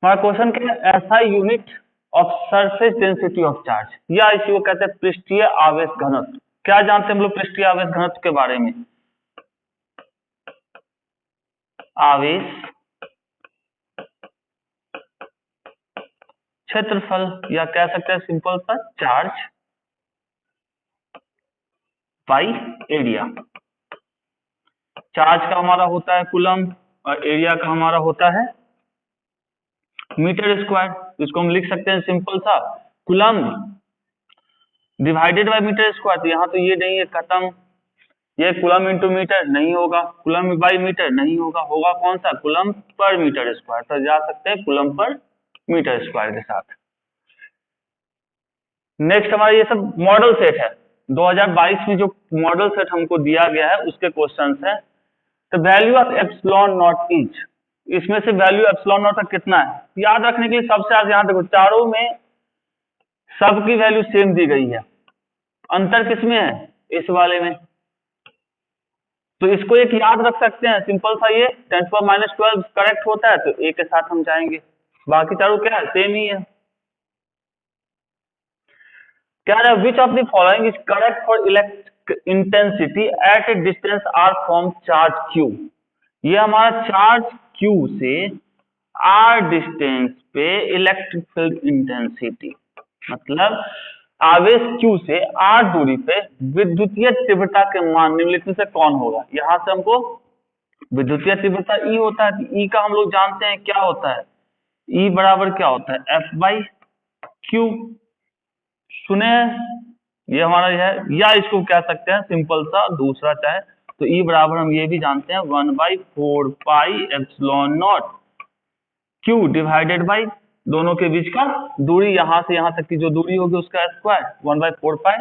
हमारा क्वेश्चन क्या है, ऐसा unit of surface density of charge, या इसी को कहते हैं पृष्ठीय आवेश घनत्व। क्या जानते हैं हम लोग पृष्ठीय आवेश घनत्व के बारे में? आवेश क्षेत्रफल, या कह सकते हैं सिंपल सा चार्ज बाई एरिया। चार्ज का हमारा होता है कूलम और एरिया का हमारा होता है मीटर स्क्वायर। इसको हम लिख सकते हैं सिंपल सा coulomb divided by metre square. तो यहाँ तो ये नहीं है, खत्म। ये कूलम इंटू मीटर नहीं होगा, कूलम बाई मीटर नहीं होगा, होगा कौन सा? Coulomb per metre square. तो जा सकते हैं कूलम पर मीटर स्क्वायर के साथ। नेक्स्ट हमारा ये सब मॉडल सेट है। 2022 में जो मॉडल सेट हमको दिया गया है उसके क्वेश्चंस है। तो value of epsilon not is, इसमें से वैल्यू एप्सिलॉन नॉट का कितना है याद रखने के लिए सबसे आगे यहाँ देखो, चारों में सबकी वैल्यू सेम दी गई है, अंतर किसमें है? इस वाले में। तो इसको एक याद रख सकते हैं सिंपल सा, ये 10⁻12 करेक्ट होता है तो ए के साथ हम जाएंगे, बाकी चारों क्या है? सेम ही है। क्या है? Which of the following is correct for electric intensity at a distance R from charge Q. ये हमारा चार्ज क्यू से आर डिस्टेंस पे इलेक्ट्रिक फील्ड इंटेंसिटी, मतलब आवेश क्यू से आर दूरी पे विद्युतीय तीव्रता के मान निम्नलिखित में से कौन होगा। यहां से हमको विद्युतीय तीव्रता ई होता है, ई का हम लोग जानते हैं क्या होता है, ई बराबर क्या होता है? F by Q. सुने हैं? ये हमारा है, या इसको कह सकते हैं सिंपल सा दूसरा चाहे तो ई बराबर हम ये भी जानते हैं 1/4 pi epsilon not Q divided by दोनों के बीच का दूरी, यहां से यहां तक की जो दूरी होगी उसका square 1/4 pi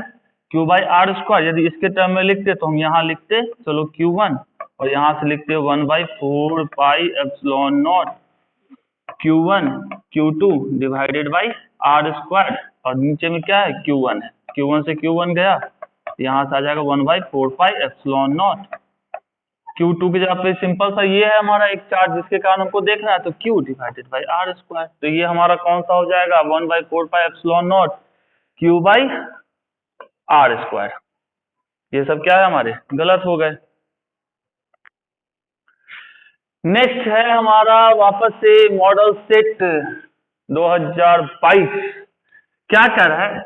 Q by R square. यदि इसके टर्म में लिखते तो हम यहाँ लिखते चलो Q1 और यहाँ से लिखते 1/4 pi epsilon naught Q1 Q2 divided by R square, और नीचे में क्या है? Q1 है। Q1 से Q1 गया, यहाँ से आ जाएगा 1/4 पाई एप्सिलॉन नॉट। Q2 की जगह पे सिंपल सा ये है हमारा एक चार्ज जिसके कारण हमको देखना है, तो Q divided by R square. तो ये हमारा कौन सा हो जाएगा? 1/4 pi epsilon naught Q by R square. ये सब क्या है हमारे? गलत हो गए। नेक्स्ट है हमारा वापस से मॉडल सेट 2022। क्या कह रहा है?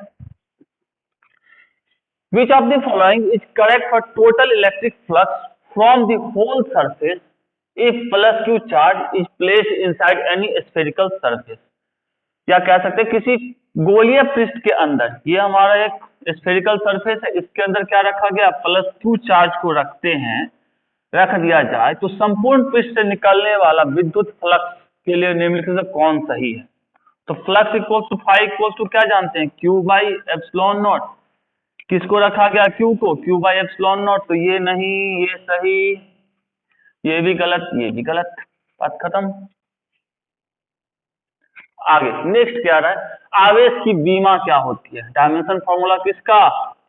Which of the following is correct for total electric flux from the whole surface if plus Q charge is placed inside any spherical surface. या कह सकते हैं किसी गोलीय पृष्ठ के अंदर, ये हमारा एक स्फेरिकल सरफेस है, इसके अंदर क्या रखा गया? प्लस क्यू चार्ज को रखते हैं, रख दिया जाए तो संपूर्ण पृष्ठ से निकलने वाला विद्युत फ्लक्स के लिए निम्नलिखित से कौन सही है? तो flux equal to phi equal to क्या जानते हैं? Q by epsilon naught. किसको रखा गया? क्यू को, क्यू बाई एप्सिलॉन नॉट। तो ये नहीं, ये सही, ये भी गलत, ये भी गलत, बात खत्म। आगे नेक्स्ट क्या रहा है? आवेश की बीमा क्या होती है? डायमेंशन फॉर्मूला किसका?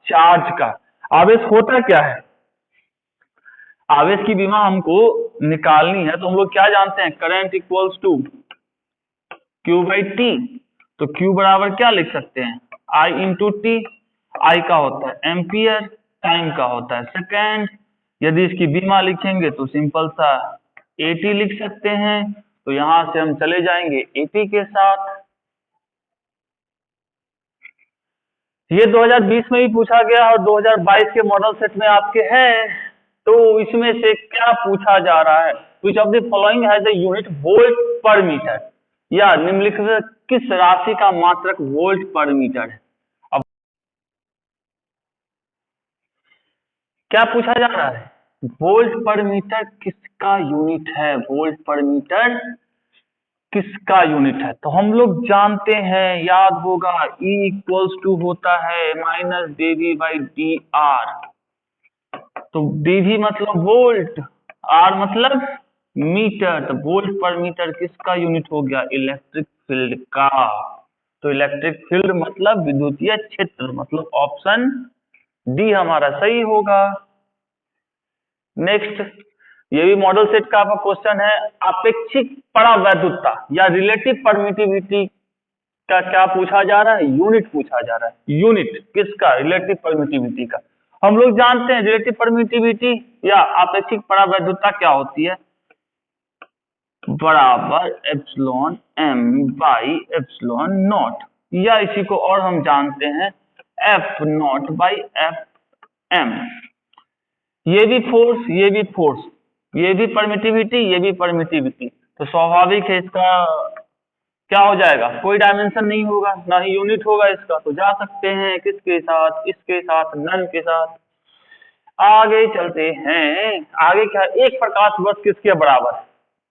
चार्ज का। आवेश होता क्या है? आवेश की बीमा हमको निकालनी है तो हम लोग क्या जानते हैं? Current equals to Q by T. तो क्यू बराबर क्या लिख सकते हैं? आई इंटू टी। आई का होता है एम्पियर, टाइम का होता है सेकेंड। यदि इसकी बीमा लिखेंगे तो सिंपल सा एटी लिख सकते हैं। तो यहां से हम चले जाएंगे एटी के साथ। ये 2020 में भी पूछा गया और 2022 के मॉडल सेट में आपके है। तो इसमें से क्या पूछा जा रहा है? Which of the following has the unit volt पर मीटर, या निम्नलिखित किस राशि का मात्रक वोल्ट पर मीटर है? अब क्या पूछा जा रहा है? वोल्ट पर मीटर किसका यूनिट है? वोल्ट पर मीटर किसका यूनिट है? तो हम लोग जानते हैं, याद होगा, E इक्वल्स टू होता है minus dV by D R. तो dV मतलब वोल्ट, R मतलब मीटर। तो वोल्ट पर मीटर किसका यूनिट हो गया? इलेक्ट्रिक फील्ड का। तो इलेक्ट्रिक फील्ड मतलब विद्युतीय क्षेत्र, मतलब ऑप्शन डी हमारा सही होगा। नेक्स्ट ये भी मॉडल सेट का आपका क्वेश्चन है। अपेक्षिक परावैद्युतता या रिलेटिव परमिटिविटी का क्या पूछा जा रहा है? यूनिट पूछा जा रहा है। यूनिट किसका? रिलेटिव परमिटिविटी का। हम लोग जानते हैं रिलेटिव परमिटिविटी या अपेक्षिक परावैद्युतता क्या होती है, बराबर epsilon M by epsilon naught, या इसी को और हम जानते हैं F naught by F M. ये भी फोर्स, ये भी फोर्स, ये भी परमिटिविटी, ये भी परमिटिविटी, तो स्वाभाविक है इसका क्या हो जाएगा? कोई डायमेंशन नहीं होगा, ना ही यूनिट होगा इसका। तो जा सकते हैं किसके साथ? इसके साथ, नन के साथ। आगे चलते हैं। आगे क्या? एक प्रकाश वर्ष किसके बराबर है?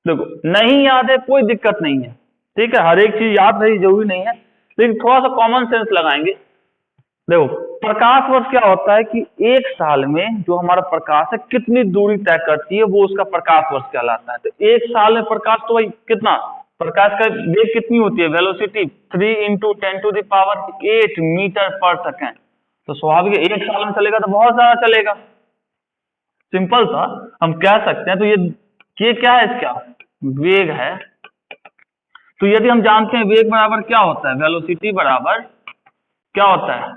देखो नहीं याद है कोई दिक्कत नहीं है, ठीक है, हर एक चीज याद रही जरूरी नहीं है, लेकिन थोड़ा सा कॉमन सेंस लगाएंगे। देखो प्रकाश वर्ष क्या होता है कि एक साल में जो हमारा प्रकाश है कितनी दूरी तय करती है, वो उसका प्रकाश वर्ष कहलाता है। तो एक साल में प्रकाश तो भाई कितना, प्रकाश का वेग कितनी होती है? वेलोसिटी 3 इंटू 10⁸ मीटर पर सेकेंड। तो स्वाभाविक एक साल में चलेगा तो बहुत सारा चलेगा, सिंपल सा हम कह सकते हैं। तो ये क्या है? इसका वेग है। तो यदि हम जानते हैं वेग बराबर क्या होता है, वेलोसिटी बराबर क्या होता है?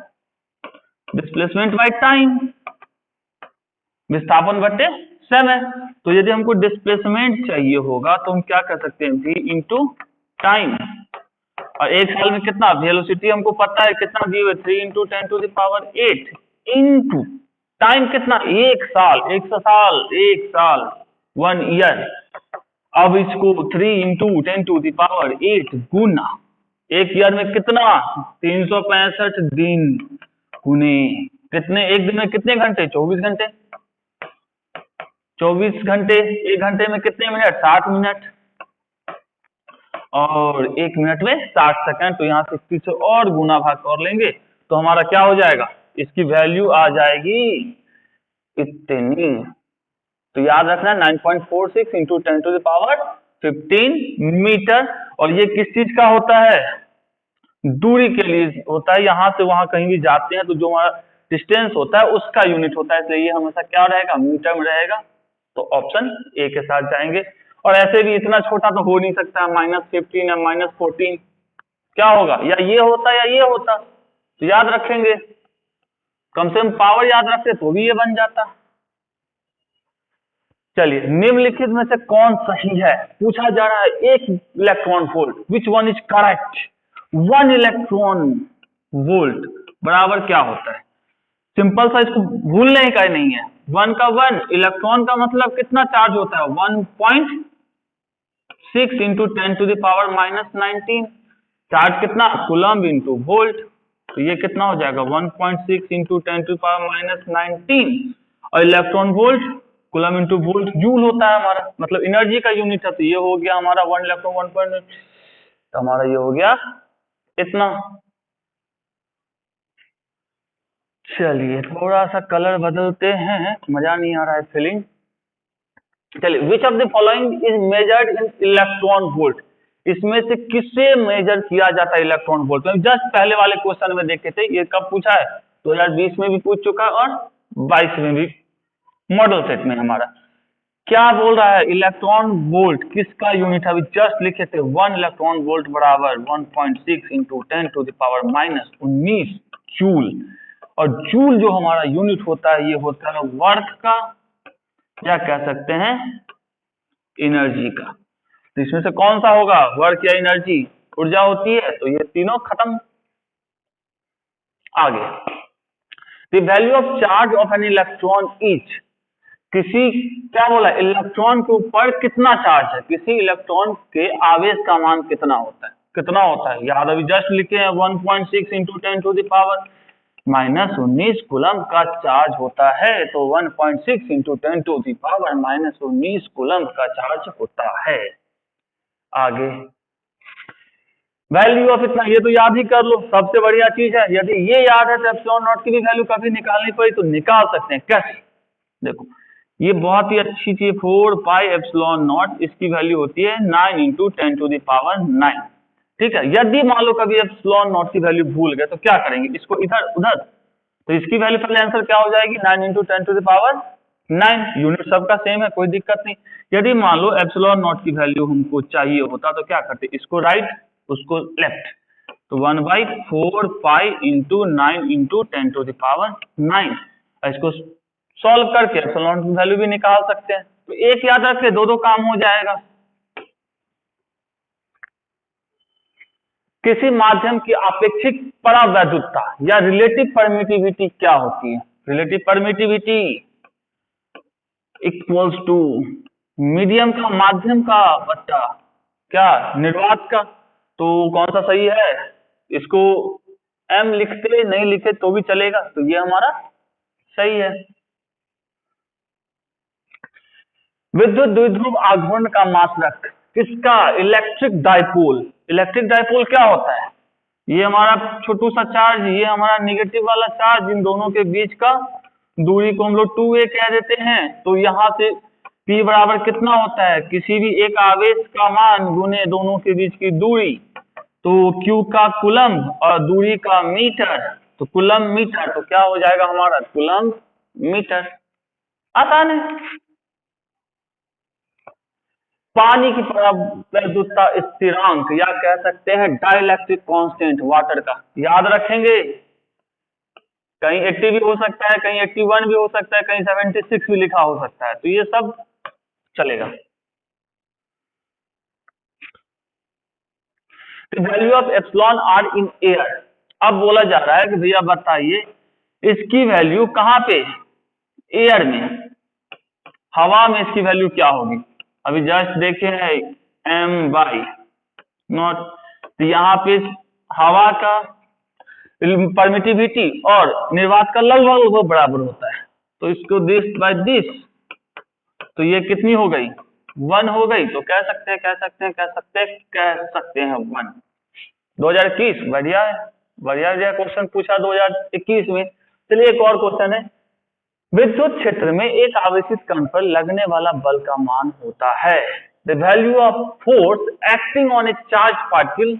डिस्प्लेसमेंट बाय टाइम, विस्थापन बटे समय। तो यदि हमको डिस्प्लेसमेंट चाहिए होगा तो हम क्या कर सकते हैं? v into time. और एक साल में कितना? वेलोसिटी हमको पता है कितना दी हुई, 3 इंटू 10⁸ इंटू टाइम कितना? एक साल, 1 ईयर। अब इसको 3 इंटू 10⁸ गुना एक ईयर में कितना? 365 दिन गुने कितने? एक दिन में कितने घंटे? 24 घंटे। 24 घंटे, एक घंटे में कितने मिनट? 60 मिनट। और एक मिनट में 60 सेकंड। तो यहाँ 60 से और गुना भाग कर लेंगे तो हमारा क्या हो जाएगा? इसकी वैल्यू आ जाएगी इतनी। तो याद रखना 9.46 इंटू 10⁻15 मीटर। और ये किस चीज का होता है? दूरी के लिए होता है। यहाँ से वहां कहीं भी जाते हैं तो जो हमारा डिस्टेंस होता है उसका यूनिट होता है, इसलिए ये हमेशा क्या रहेगा? मीटर में रहेगा। तो ऑप्शन ए के साथ जाएंगे। और ऐसे भी इतना छोटा तो हो नहीं सकता, -15 या -14 क्या होगा? या ये होता या ये होता। तो याद रखेंगे, कम से कम पावर याद रखते तो भी ये बन जाता। चलिए निम्नलिखित में से कौन सही है पूछा जा रहा है। 1 electron volt, which one is correct? 1 electron volt बराबर क्या होता है? सिंपल सा, इसको भूलने का ही नहीं है। 1 का 1 इलेक्ट्रॉन का मतलब कितना चार्ज होता है? 1.6 इंटू 10⁻⁻19। चार्ज कितना? Coulomb into volt. तो ये कितना हो जाएगा? 1.6 इंटू 10⁻⁻19। और electron volt coulomb into volt joule होता है हमारा, मतलब एनर्जी का यूनिट है। तो ये हो गया हमारा 1 इलेक्ट्रॉन 1. तो हमारा ये हो गया इतना। चलिए थोड़ा सा कलर बदलते हैं, मजा नहीं आ रहा है फीलिंग। चलिए विच of the following is measured in electron volt? इसमें से किससे मेजर किया जाता है इलेक्ट्रॉन वोल्ट? तो जस्ट पहले वाले क्वेश्चन में देखे थे, ये कब पूछा है? 2020 में भी पूछ चुका है और 22 में भी मॉडल सेट में हमारा। क्या बोल रहा है? इलेक्ट्रॉन वोल्ट किसका यूनिट है? अभी जस्ट लिखे थे 1 इलेक्ट्रॉन वोल्ट बराबर 1.6 इंटू 10⁻⁻19 जूल। और जूल जो हमारा यूनिट होता है ये होता है वर्क का, या कह सकते हैं एनर्जी का। तो इसमें से कौन सा होगा? वर्क या एनर्जी? ऊर्जा होती है, तो ये तीनों खत्म। आगे the value of charge of an electron is, किसी क्या बोला? इलेक्ट्रॉन के ऊपर कितना चार्ज है, किसी इलेक्ट्रॉन के आवेश का मान कितना होता है? कितना होता है याद अभी जस्ट लिखे हैं 1.6 इंटू 10⁻⁻19 कूलम्ब का चार्ज होता है। तो 1.6 इंटू 10⁻⁻19 कूलम्ब का चार्ज होता है। आगे वैल्यू ऑफ इतना, ये तो याद ही कर लो, सबसे बढ़िया चीज है। यदि ये याद है तो एप्सिलॉन नॉट की भी वैल्यू कभी निकालनी पड़ी तो निकाल सकते हैं। कैसे? देखो ये बहुत ही अच्छी चीज, 4 पाई एप्सिलॉन नॉट, इसकी वैल्यू होती है 9 इंटू 10⁻9। ठीक है, यदि मान लो कभी एप्सिलॉन नॉट की वैल्यू भूल गए तो क्या करेंगे? इसको इधर उधर, तो इसकी वैल्यू पहले आंसर क्या हो जाएगी? 9 इंटू 10⁻9 9। यूनिट सबका सेम है, कोई दिक्कत नहीं। यदि मान लो एप्सिलॉन नॉट की वैल्यू हमको चाहिए होता तो क्या करते, इसको राइट उसको लेफ्ट, तो 1/4 पाई इंटू 9 इंटू 10⁻9। इसको सॉल्व करके एप्सिलॉन की वैल्यू भी निकाल सकते हैं। तो एक याद रखे, दो काम हो जाएगा। किसी माध्यम की आपेक्षिक परावैद्युतता या रिलेटिव परमिटिविटी क्या होती है? Relative permittivity equals to medium का, माध्यम का बट्टा क्या, निर्वात का। तो कौन सा सही है? इसको m लिखते नहीं लिखे तो भी चलेगा, तो ये हमारा सही है। विद्युत द्विध्रुव आघूर्ण का मात्रक किसका? Electric dipole. इलेक्ट्रिक डाइपोल क्या होता है? ये हमारा छोटू सा चार्ज, ये हमारा निगेटिव वाला चार्ज, इन दोनों के बीच का दूरी को हम लोग 2a कह देते हैं। तो यहाँ से p बराबर कितना होता है? किसी भी एक आवेश का मान गुने दोनों के बीच की दूरी। तो q का कूलम्ब और दूरी का मीटर, तो कूलम्ब मीटर, तो क्या हो जाएगा हमारा? Coulomb metre. आसान है। पानी की परावैद्युतता स्थिरांक या कह सकते हैं डाइलेक्ट्रिक कांस्टेंट वाटर का, याद रखेंगे। कहीं 80 भी हो सकता है, कहीं 81 भी हो सकता है, कहीं 76 भी लिखा हो सकता है, तो ये सब चलेगा। Value of epsilon R in air. अब बोला जा रहा है कि भैया बताइए इसकी वैल्यू कहाँ पे? एयर में, हवा में इसकी वैल्यू क्या होगी? अभी जस्ट देखे हैं m/0। तो यहाँ पे हवा का परमिटिविटी और निर्वात का लगभग बराबर होता है, तो इसको दिस बाय दिस, तो ये कितनी हो गई? 1 हो गई। तो कह सकते हैं 1। 2021 बढ़िया है, बढ़िया क्वेश्चन पूछा 2021 में। चलिए एक और क्वेश्चन है। विद्युत क्षेत्र में एक आवेशित कण पर लगने वाला बल का मान होता है। The value of force acting on A charge particle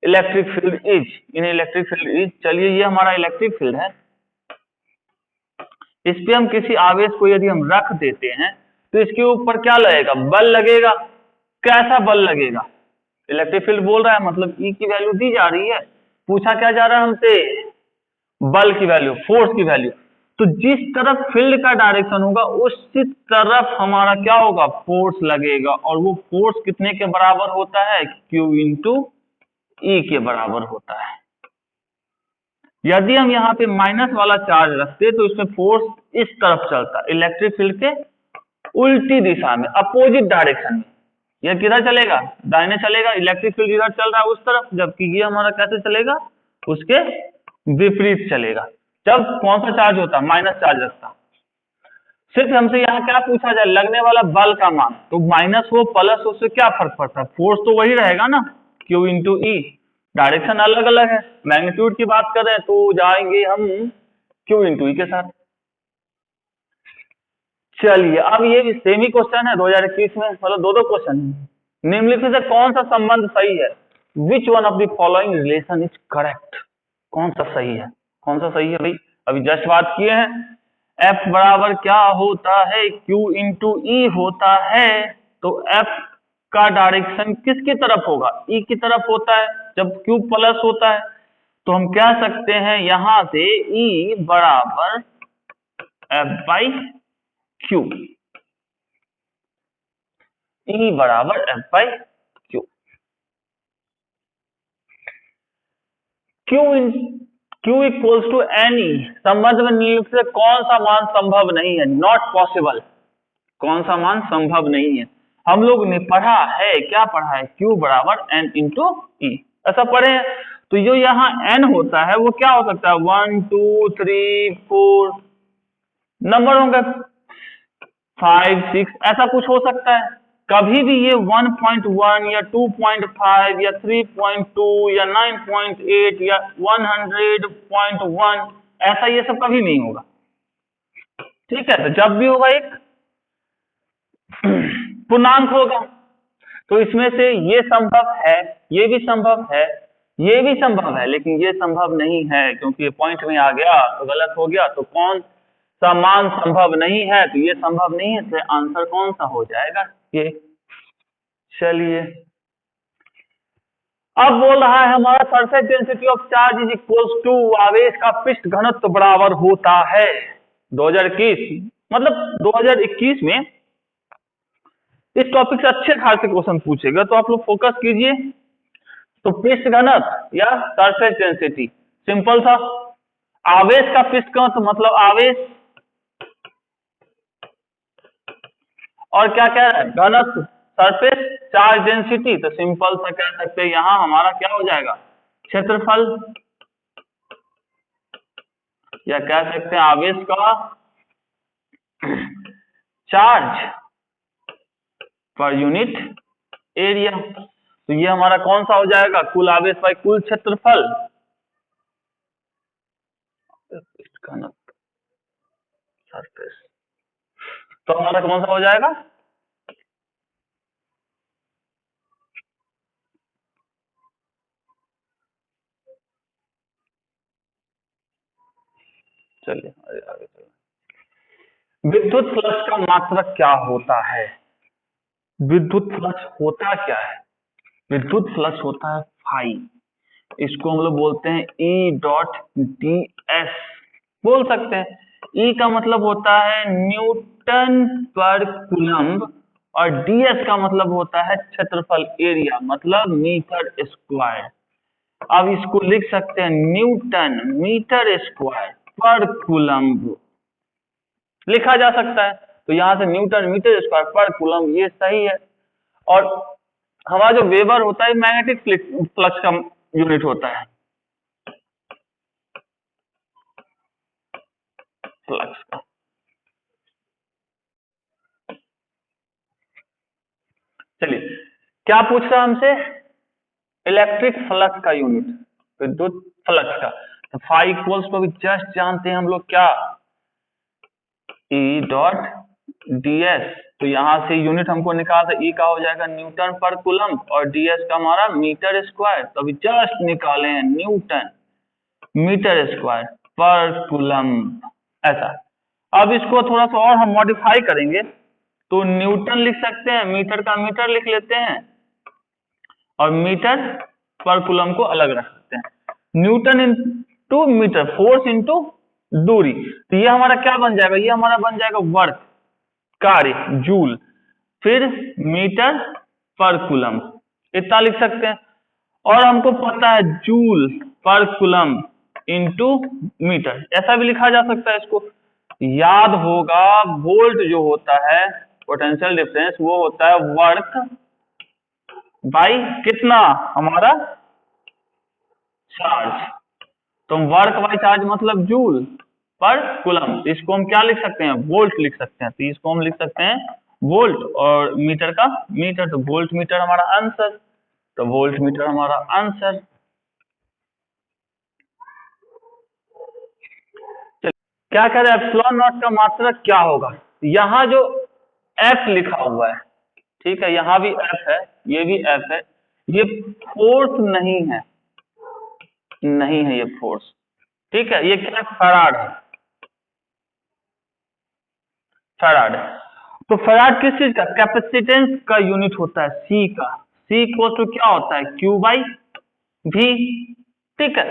electric field is, in electric field is. चलिए ये हमारा इलेक्ट्रिक फील्ड है, इस पे हम किसी आवेश को यदि हम रख देते हैं तो इसके ऊपर क्या लगेगा? बल लगेगा। कैसा बल लगेगा? इलेक्ट्रिक फील्ड बोल रहा है, मतलब ई की वैल्यू दी जा रही है। पूछा क्या जा रहा है हमसे? बल की वैल्यू, फोर्स की वैल्यू। तो जिस तरफ फील्ड का डायरेक्शन होगा उसी तरफ हमारा क्या होगा? फोर्स लगेगा। और वो फोर्स कितने के बराबर होता है? Q इंटू ई के बराबर होता है। यदि हम यहाँ पे माइनस वाला चार्ज रखते तो इसमें फोर्स इस तरफ चलता, इलेक्ट्रिक फील्ड के उल्टी दिशा में, अपोजिट डायरेक्शन में। यह किधर चलेगा? दाहिने चलेगा। इलेक्ट्रिक फील्ड इधर चल रहा है उस तरफ, जबकि ये हमारा कैसे चलेगा? उसके विपरीत चलेगा। जब कौन सा चार्ज होता? माइनस चार्ज रखता। सिर्फ हमसे यहाँ क्या पूछा जाए? लगने वाला बल का मान। तो माइनस हो प्लस हो उससे क्या फर्क पड़ता है? फोर्स तो वही रहेगा ना, Q इंटू ई। डायरेक्शन अलग अलग है। मैग्नीट्यूड की बात करें तो जाएंगे हम Q इंटू ई के साथ। चलिए अब ये भी सेम ही क्वेश्चन है 2021 में, मतलब दो क्वेश्चन। निम्नलिखित से कौन सा संबंध सही है? Which one of the following relation is correct? कौन सा सही है? कौन सा सही है भाई? अभी जस्ट बात किए हैं। F बराबर क्या होता है? Q इंटू ई होता है। तो F का डायरेक्शन किसकी तरफ होगा? E की तरफ होता है। जब Q प्लस होता है तो हम कह सकते हैं यहां से E बराबर F/Q। E बराबर F/Q। Q equals to any संबंध में निम्नलिखित से कौन सा मान संभव नहीं है? Not possible. कौन सा मान संभव नहीं है? हम लोग ने पढ़ा है, क्या पढ़ा है? Q बराबर N इंटू ई, ऐसा पढ़े हैं। तो जो यहाँ N होता है वो क्या हो सकता है? 1 2 3 4 नंबर होंगे, 5 6 ऐसा कुछ हो सकता है। कभी भी ये 1.1 या 2.5 या 3.2 या 9.8 या 100.1 ऐसा ये सब कभी नहीं होगा। ठीक है, तो जब भी होगा एक पूर्णांक होगा। तो इसमें से ये संभव है, ये भी संभव है, ये भी संभव है, लेकिन ये संभव नहीं है क्योंकि ये पॉइंट में आ गया तो गलत हो गया। तो कौन समान संभव नहीं है, तो ये संभव नहीं है, इसलिए आंसर कौन सा हो जाएगा, ये। चलिए अब बोल रहा है हमारा surface density of charge is equals to, आवेश का पृष्ठ घनत्व बराबर होता है 2021, मतलब 2021 में इस टॉपिक से अच्छे खासे क्वेश्चन पूछेगा, तो आप लोग फोकस कीजिए। तो पृष्ठ घनत्व या सरफेस डेंसिटी सिंपल था, आवेश का पृष्ठ घनत्व मतलब आवेश, और क्या कह रहा है, घनत्व सरफेस चार्ज डेंसिटी, तो सिंपल सा कह सकते हैं यहां हमारा क्या हो जाएगा, क्षेत्रफल, या कह सकते हैं आवेश का चार्ज पर यूनिट एरिया। तो ये हमारा कौन सा हो जाएगा, कुल आवेश बाई कुल क्षेत्रफल, घनत्व सरफेस, तो हमारा कौन सा हो जाएगा, चलिए आगे चलिए। विद्युत फ्लक्स का मात्रक क्या होता है, विद्युत फ्लक्स होता क्या है, विद्युत फ्लक्स होता है फाई, इसको हम लोग बोलते हैं ई डॉट डी एस बोल सकते हैं। ई का मतलब होता है न्यूटन पर कूलम्ब, और डीएस का मतलब होता है क्षेत्रफल एरिया, मतलब मीटर स्क्वायर। अब इसको लिख सकते हैं न्यूटन मीटर स्क्वायर पर कूलम्ब, लिखा जा सकता है। तो यहां से न्यूटन मीटर स्क्वायर पर कूलम्ब, ये सही है। और हमारा जो वेबर होता है मैग्नेटिक फ्लक्स का यूनिट होता है, फ्लक्स का। चलिए क्या पूछ रहा है हमसे, इलेक्ट्रिक फ्लक्स का यूनिट, विद्युत फ्लक्स का। तो फाई इक्वल्स को भी जस्ट जानते हैं हम लोग क्या, ई डॉट डीएस। तो यहां से यूनिट हमको निकाल, ई का हो जाएगा न्यूटन पर कूलम्ब और डीएस का हमारा मीटर स्क्वायर। तो अभी जस्ट निकाले हैं न्यूटन मीटर स्क्वायर पर कूलम्ब, ऐसा। अब इसको थोड़ा सा और हम मॉडिफाई करेंगे, तो न्यूटन लिख सकते हैं, मीटर का मीटर लिख लेते हैं, और मीटर पर कूलम को अलग रख सकते हैं। Newton into metre, force into दूरी, तो ये हमारा क्या बन जाएगा, ये हमारा बन जाएगा वर्क, कार्य, जूल, फिर मीटर पर कूलम, इतना लिख सकते हैं। और हमको पता है जूल पर कूलम इंटू मीटर, ऐसा भी लिखा जा सकता है इसको। याद होगा वोल्ट जो होता है पोटेंशियल डिफरेंस, वो होता है वर्क बाई कितना, हमारा चार्ज। तो वर्क बाई चार्ज मतलब जूल पर कूलम, इसको हम क्या लिख सकते हैं, वोल्ट लिख सकते हैं। तो इसको हम लिख सकते हैं वोल्ट, और मीटर का मीटर, तो वोल्ट मीटर हमारा आंसर, तो वोल्ट मीटर हमारा आंसर। क्या कह रहे हैं, एप्सिलॉन नॉट का मात्रक क्या होगा, यहाँ जो एफ लिखा हुआ है, ठीक है, यहाँ भी एफ है, ये भी एफ है, ये फोर्स नहीं है, नहीं है ये फोर्स, ठीक है, ये क्या फैराड है, फैराड है। तो फैराड किस चीज का, कैपेसिटेंस का यूनिट होता है, सी का, सी इक्वल टू क्या होता है, क्यू बाई भी, ठीक है।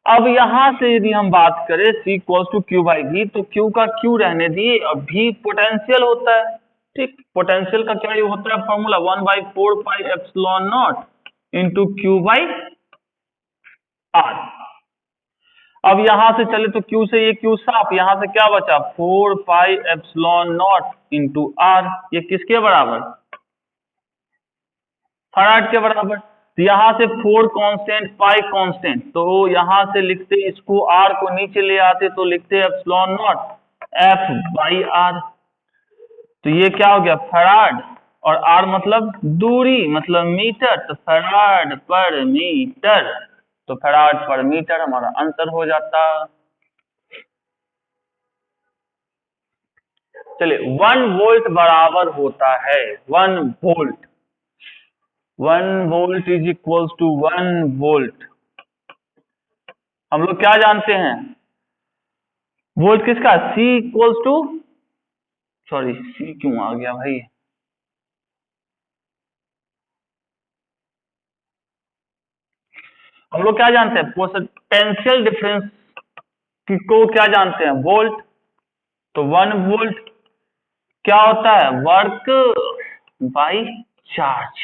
अब यहां से यदि हम बात करें सी इक्वल टू क्यू बाई भी, तो क्यू का क्यू रहने दिए, और भी पोटेंशियल होता है, ठीक, पोटेंशियल का क्या होता है formula, 1/4 pi epsilon naught into Q by R. अब यहां से चले तो क्यू से ये क्यू साफ, यहां से क्या बचा, 4 pi epsilon naught into R, ये किसके बराबर, फैराड के बराबर। तो यहां से 4 कांस्टेंट, पाई कांस्टेंट, तो यहां से लिखते इसको, आर को नीचे ले आते तो लिखते epsilon naught F by R. तो ये क्या हो गया, फैराड, और आर मतलब दूरी, मतलब मीटर, तो फैराड पर मीटर, तो फैराड पर मीटर हमारा आंसर हो जाता। चलिए 1 वोल्ट बराबर होता है, 1 volt, 1 volt is equals to 1 volt, हम लोग क्या जानते हैं, वोल्ट किसका, C equals to, sorry C क्यों आ गया भाई, हम लोग क्या जानते हैं, पोटेंशियल डिफरेंस को क्या जानते हैं, वोल्ट। तो 1 वोल्ट क्या होता है, वर्क बाई चार्ज।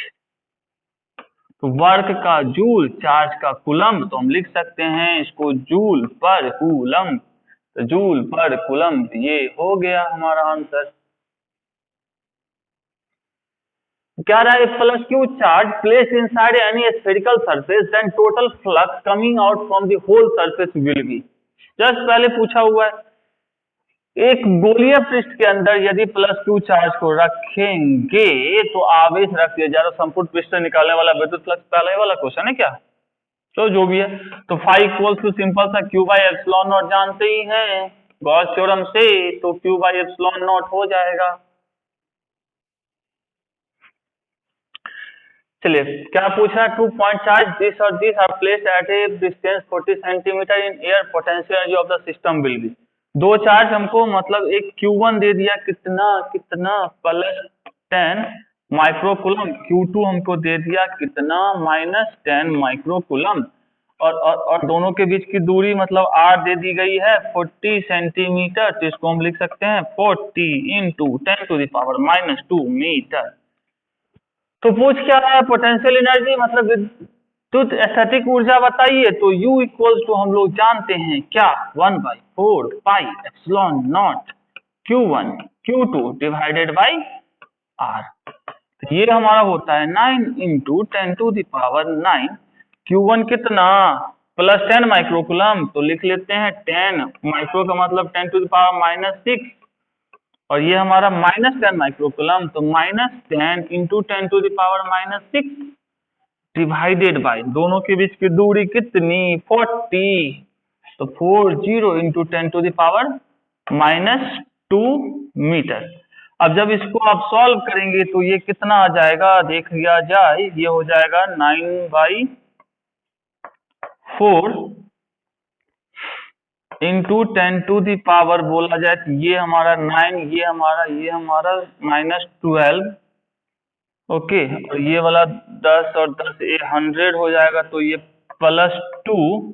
तो वर्क का जूल, चार्ज का कूलम, तो हम लिख सकते हैं इसको जूल पर कूलम। तो जूल पर कूलम, ये हो गया हमारा आंसर। क्या रहा है, plus Q charge place inside any spherical surface then total flux coming out from the whole surface will be. Just पहले पूछा हुआ है, एक गोलीय पृष्ठ के अंदर यदि प्लस क्यू चार्ज को रखेंगे तो आवेश रख दिया जाए, संपूर्ण पृष्ठ से निकालने वाला विद्युत फ्लक्स, पहले वाला क्वेश्चन है क्या, तो जो भी है। तो फाई इक्वल्स टू सिंपल सा क्यू बाई एप्सिलॉन नॉट, जानते ही हैं गॉस थ्योरम से, तो क्यू बाई एप्सिलॉन नॉट हो जाएगा। चलिए क्या पूछा, 2 पॉइंट चार्ज दिस और this are placed at a distance 40 centimetre in air, potential energy of the system will be. दो चार्ज हमको, मतलब एक Q1 दे दिया, कितना कितना प्लस 10 माइक्रोकुलम, Q2 हमको दे दिया कितना, माइनस 10 माइक्रोकुलम, और दोनों के बीच की दूरी मतलब R दे दी गई है 40 सेंटीमीटर, तो इसको हम लिख सकते हैं 40 इंटू 10⁻⁻2 मीटर। तो पूछ क्या रहा है, पोटेंशियल एनर्जी मतलब विद्युत स्थैतिक ऊर्जा बताइए। तो U इक्वल्स टू हम लोग जानते हैं क्या, 1/4 pi epsilon naught Q1 Q2 divided by R। तो ये हमारा होता है 9 इंटू 10⁻⁹। Q1 कितना, प्लस 10 माइक्रोकुलम, तो लिख लेते हैं 10 माइक्रो का मतलब 10⁻⁻6, और ये हमारा माइनस 10 माइक्रोकुलम, तो माइनस 10 इंटू 10⁻⁻6 डिवाइडेड बाई, दोनों के बीच की दूरी कितनी, 40, तो 40 इंटू 10⁻⁻2 मीटर। अब जब इसको आप सॉल्व करेंगे तो ये कितना आ जाएगा, देख लिया जाए, ये हो जाएगा 9/4 इंटू 10⁻, बोला जाए तो ये हमारा 9, ये हमारा -12, ओके, और ये वाला 10 और 10 ये 100 हो जाएगा, तो ये +2,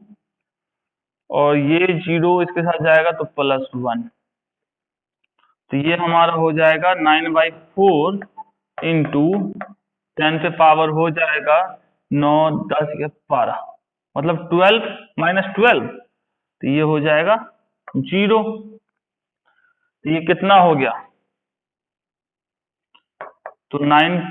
और ये 0 इसके साथ जाएगा तो +1, तो ये हमारा हो जाएगा 9/4 इंटू 10 पे पावर हो जाएगा 9 10 12, मतलब 12 -12, तो ये हो जाएगा 0। ये कितना हो गया, तो 9,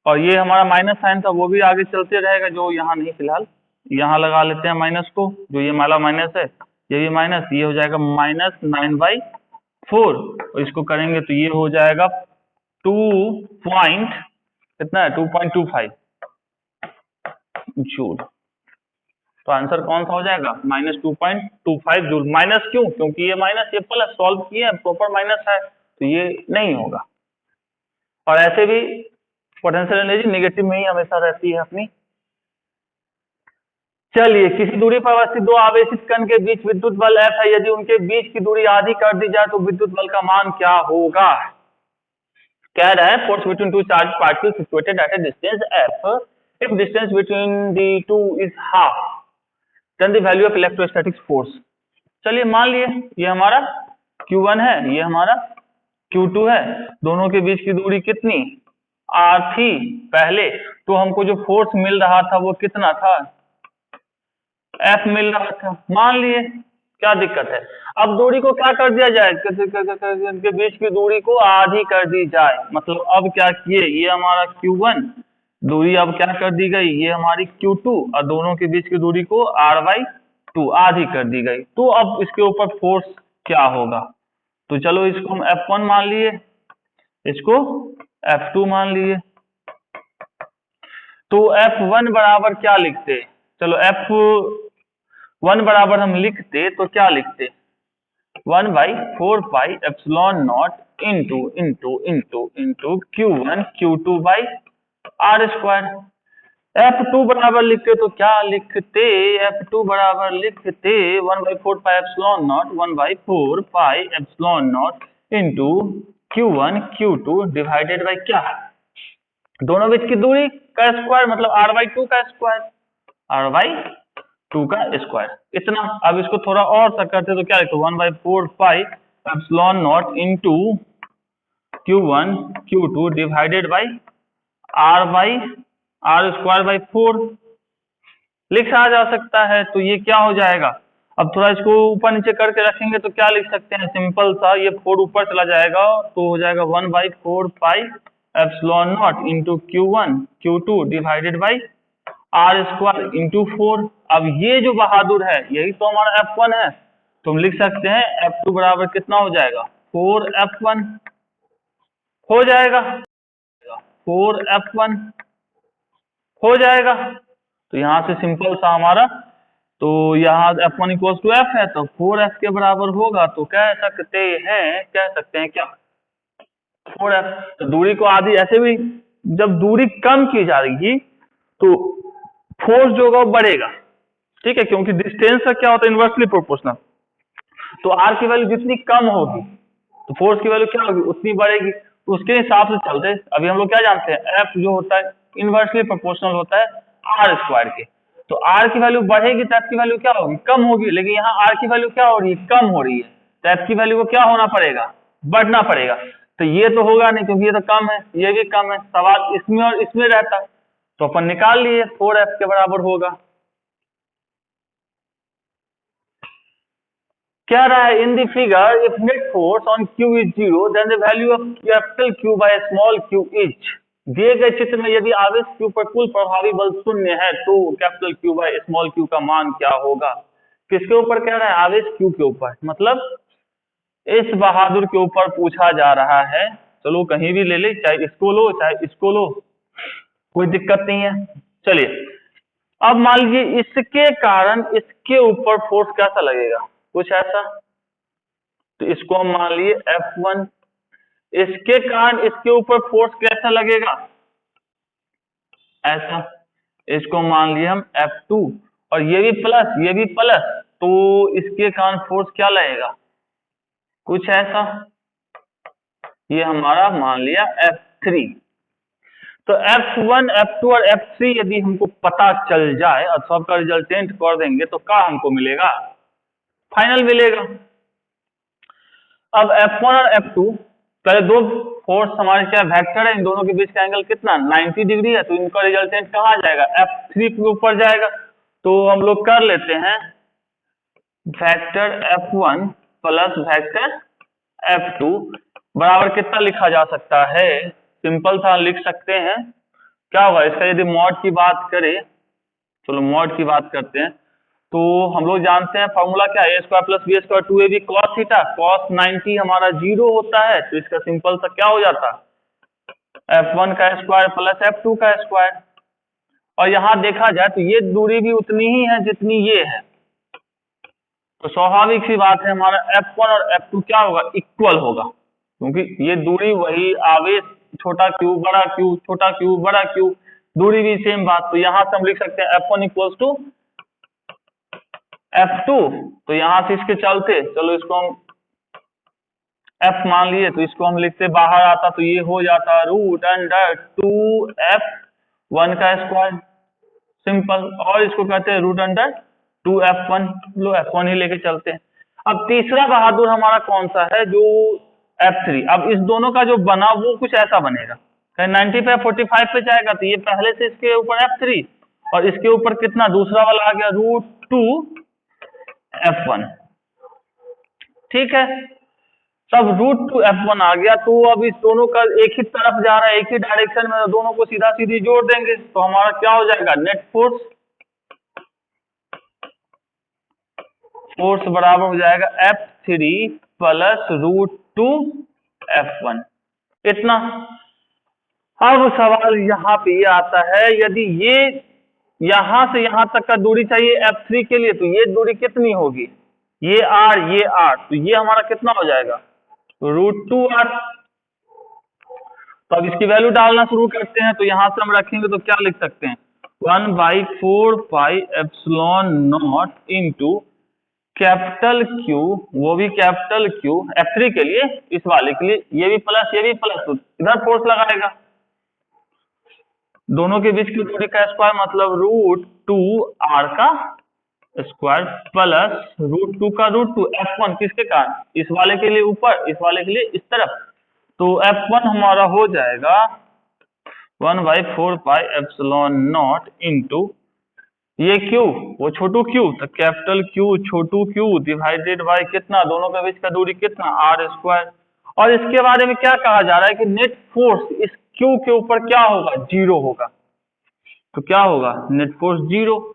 और ये हमारा माइनस साइन था वो भी आगे चलते रहेगा, जो यहाँ नहीं, फिलहाल यहाँ लगा लेते हैं माइनस को, जो ये माला माइनस है, ये भी माइनस, ये हो जाएगा -9/4, और इसको करेंगे तो ये हो जाएगा 2 पॉइंट, कितना है, 2.25 जूल। तो आंसर कौन सा हो जाएगा, -2.25 जूल। माइनस क्यों, क्योंकि ये माइनस ये प्लस सॉल्व किए हैं, प्रॉपर माइनस है, तो ये नहीं होगा। और ऐसे भी पोटेंशियल एनर्जी नेगेटिव में ही हमेशा रहती है अपनी। चलिए, किसी दूरी पर अवस्थित दो आवेशित कण के बीच विद्युत बल F है, यदि उनके बीच की दूरी आधी कर दी जाए तो विद्युत बल का मान क्या होगा। कह रहा है force between two charge particles situated at a distance F, if distance between the two is half, then the value of electrostatic force. चलिए मान लिए ये हमारा Q1 है, ये हमारा Q2 है, दोनों के बीच की दूरी कितनी, R थी पहले, तो हमको जो फोर्स मिल रहा था वो कितना था, F मिल रहा था, मान लिए, क्या दिक्कत है। अब दूरी को क्या कर दिया जाए, इनके बीच की दूरी को आधी कर दी जाए, मतलब अब क्या किए, ये हमारा Q1 दूरी अब क्या कर दी गई, ये हमारी Q2, और दोनों के बीच की दूरी को R/2 आधी कर दी गई। तो अब इसके ऊपर फोर्स क्या होगा, तो चलो इसको हम F1 मान लिए, इसको F2 मान लिए। तो F1 बराबर क्या लिखते, चलो F1 बराबर हम लिखते तो क्या लिखते, 1/4 pi epsilon naught into into into into Q1 Q2 by R square. F2 बराबर लिखते तो क्या लिखते, F2 बराबर लिखते 1/4 pi epsilon not 1/4 pi epsilon naught into Q1 Q2 divided by क्या, दोनों बीच की दूरी का स्क्वायर, मतलब r/2 का स्क्वायर, r/2 का स्क्वायर इतना। अब इसको थोड़ा और सा करते तो क्या लिखते 1/4 pi epsilon naught into Q1 Q2 divided by r/4 लिखा जा सकता है। तो ये क्या हो जाएगा, अब थोड़ा इसको ऊपर नीचे करके रखेंगे तो क्या लिख सकते हैं, सिंपल सा, ये 4 ऊपर चला जाएगा तो हो जाएगा 1/4 pi epsilon naught into Q1 Q2 divided by r² into 4। अब ये जो बहादुर है यही तो हमारा F1 है, तो हम लिख सकते हैं F2 बराबर कितना हो जाएगा 4F1 हो जाएगा, 4F1 हो जाएगा। तो यहाँ से सिंपल सा हमारा, तो यहाँ F1 इक्वल टू F है तो 4F के बराबर होगा, तो कह सकते हैं क्या 4F। तो दूरी को आधी, ऐसे भी जब दूरी कम की जाएगी तो फोर्स जो होगा वो बढ़ेगा, ठीक है, क्योंकि डिस्टेंस का क्या होता है इनवर्सली प्रोपोर्शनल। तो आर की वैल्यू जितनी कम होगी तो फोर्स की वैल्यू क्या होगी उतनी बढ़ेगी। तो उसके हिसाब से चलते अभी हम लोग क्या जानते हैं, एफ जो होता है इनवर्सली प्रोपोर्शनल होता है r² के। तो r की वैल्यू बढ़ेगी तो एफ की वैल्यू क्या होगी, कम होगी। लेकिन यहाँ r की वैल्यू क्या हो रही है, कम हो रही है, तो एफ की वैल्यू को क्या होना पड़ेगा, बढ़ना पड़ेगा। तो ये तो होगा नहीं क्योंकि ये तो कम है, ये भी कम है, सवाल इसमें और इसमें रहता, तो अपन निकाल लिए 4F के बराबर होगा। क्या रहा है, in the figure if net force on Q is 0 then the value of capital Q by small q is. दिए गए चित्र में यदि आवेश Q पर कुल प्रभावी बल शून्य है तो capital Q by small q का मान क्या होगा। किसके ऊपर कह रहा है, आवेश Q के ऊपर, मतलब इस बहादुर के ऊपर पूछा जा रहा है। चलो कहीं भी ले ले, चाहे इसको लो चाहे इसको लो, कोई दिक्कत नहीं है। चलिए अब मान लीजिए इसके कारण इसके ऊपर फोर्स कैसा लगेगा, कुछ ऐसा, तो इसको हम मान लिए F1, इसके कारण इसके ऊपर फोर्स कैसा लगेगा, ऐसा, इसको मान लिए हम F2, और ये भी प्लस, तो इसके कारण फोर्स क्या लगेगा, कुछ ऐसा, ये हमारा मान लिया F3। तो F1 F2 और F3 यदि हमको पता चल जाए और सबका रिजल्टेंट कर देंगे तो क्या हमको मिलेगा, फाइनल मिलेगा। अब F1 और F2 पहले दो फोर्स हमारे क्या वेक्टर है, इन दोनों के बीच का एंगल कितना 90 डिग्री है, तो इनका रिजल्टेंट कहाँ जाएगा, F3 के ऊपर जाएगा। तो हम लोग कर लेते हैं vector F1 plus vector F2 बराबर कितना लिखा जा सकता है, सिंपल था लिख सकते हैं, क्या होगा इसका यदि मॉड की बात करें, चलो मॉड की बात करते हैं, तो हम लोग जानते हैं फॉर्मूला क्या है, a² plus b² 2ab cos theta, cos 90 हमारा 0 होता है, तो इसका सिंपल सा क्या हो जाता F1 का स्क्वायर प्लस F2 का स्क्वायर। और यहाँ देखा जाए तो ये दूरी भी उतनी ही है जितनी ये है, तो स्वाभाविक सी बात है हमारा F1 और F2 क्या होगा, इक्वल होगा, क्योंकि ये दूरी वही आवेश छोटा q बड़ा q छोटा q बड़ा q, दूरी भी सेम बात। तो यहाँ से हम लिख सकते हैं F1 इक्वल्स टू F2, तो यहाँ से इसके चलते चलो इसको हम F मान लिए, तो इसको हम लिखते बाहर आता तो ये हो जाता √2F1 का स्क्वायर, सिंपल, और इसको कहते हैं √2F1, लो F1 ही लेके चलते हैं। अब तीसरा बहादुर हमारा कौन सा है, जो F3। अब इस दोनों का जो बना वो कुछ ऐसा बनेगा, 90 पे 45 पे जाएगा, तो ये पहले से इसके ऊपर F3 और इसके ऊपर कितना दूसरा वाला आ गया √2F1, ठीक है, तब √2F1 आ गया। तो अब इस दोनों का एक ही तरफ जा रहा है, एक ही डायरेक्शन में, दोनों को सीधा सीधी जोड़ देंगे तो हमारा क्या हो जाएगा, नेट फोर्स बराबर हो जाएगा F3 प्लस √2F1, इतना। अब सवाल यहाँ पे ये आता है, यदि ये यहां से यहां तक का दूरी चाहिए F3 के लिए, तो ये दूरी कितनी होगी, ये R, तो ये हमारा कितना हो जाएगा √2R। तो अब इसकी वैल्यू डालना शुरू करते हैं, तो यहां से हम रखेंगे तो क्या लिख सकते हैं 1/4πε0 इंटू कैपिटल Q, वो भी कैपिटल Q F3 के लिए, इस वाले के लिए ये भी प्लस तो इधर फोर्स लगाएगा, दोनों के बीच की दूरी का स्क्वायर मतलब √2r का स्क्वायर प्लस √2 का √2 F1 किसके कारण, इस वाले के लिए ऊपर, इस वाले के लिए इस तरफ, तो F1 हमारा हो जाएगा 1/4πε0 इंटू ये Q, वो छोटू Q, तो capital Q Chhotu Q divided by कितना, दोनों के बीच का दूरी कितना r²। और इसके बारे में क्या कहा जा रहा है कि नेट फोर्स इस Q के ऊपर क्या होगा, 0 होगा, तो क्या होगा नेट फोर्स 0।